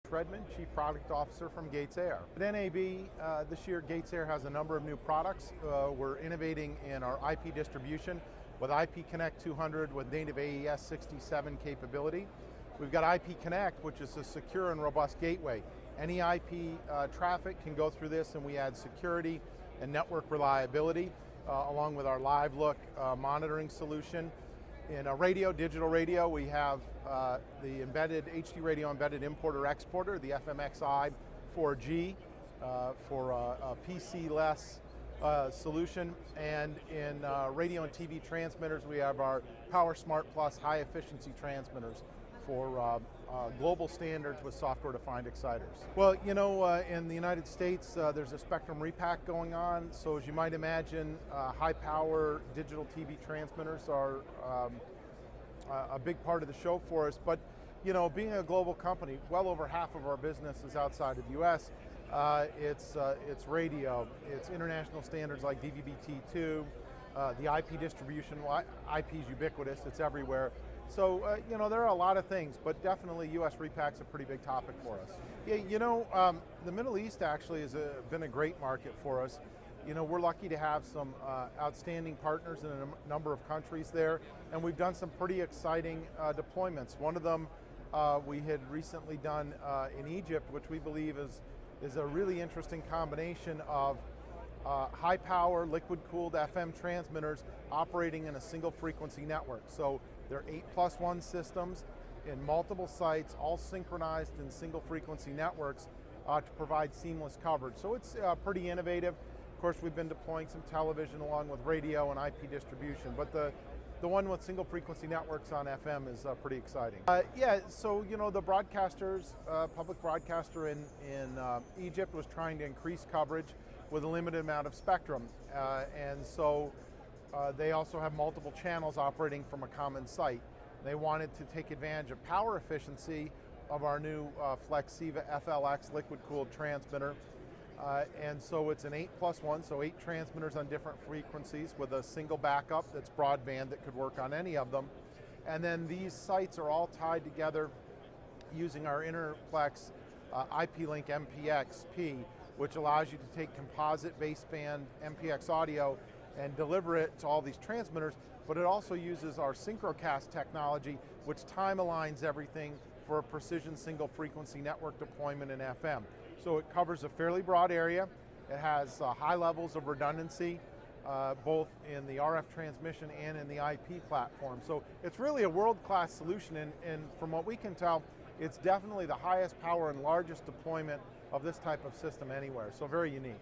Redmond, Chief Product Officer from Gates Air. At NAB this year, Gates Air has a number of new products. We're innovating in our IP distribution with IP Connect 200 with native AES 67 capability. We've got IP Connect, which is a secure and robust gateway. Any IP traffic can go through this, and we add security and network reliability along with our live look monitoring solution. In a digital radio, we have the embedded HD radio embedded importer-exporter, the FMXI 4G for a PC-less solution. And in radio and TV transmitters, we have our Power Smart Plus high-efficiency transmitters for global standards with software-defined exciters. Well, you know, in the United States, there's a spectrum repack going on. So as you might imagine, high-power digital TV transmitters are a big part of the show for us. But, you know, being a global company, well over half of our business is outside of the U.S. It's radio, it's international standards like DVB-T2, the IP distribution. Well, IP is ubiquitous, it's everywhere. So, you know, there are a lot of things, but definitely U.S. repack's a pretty big topic for us. Yeah, you know, the Middle East actually has been a great market for us. You know, we're lucky to have some outstanding partners in a number of countries there, and we've done some pretty exciting deployments. One of them we had recently done in Egypt, which we believe is a really interesting combination of high-power, liquid-cooled FM transmitters operating in a single frequency network. So they're 8+1 systems in multiple sites, all synchronized in single frequency networks to provide seamless coverage. So it's pretty innovative. Of course, we've been deploying some television along with radio and IP distribution, but the one with single frequency networks on FM is pretty exciting. Yeah, so you know, the broadcasters, public broadcaster in Egypt was trying to increase coverage with a limited amount of spectrum, and so they also have multiple channels operating from a common site. They wanted to take advantage of power efficiency of our new Flexiva FLX liquid-cooled transmitter. And so it's an 8+1, so 8 transmitters on different frequencies with a single backup that's broadband that could work on any of them. And then these sites are all tied together using our Interplex IP-Link MPX-P, which allows you to take composite baseband MPX audio and deliver it to all these transmitters, but it also uses our Synchrocast technology, which time aligns everything for a precision single frequency network deployment in FM. So it covers a fairly broad area. It has high levels of redundancy, both in the RF transmission and in the IP platform. So it's really a world-class solution, and from what we can tell, it's definitely the highest power and largest deployment of this type of system anywhere, so very unique.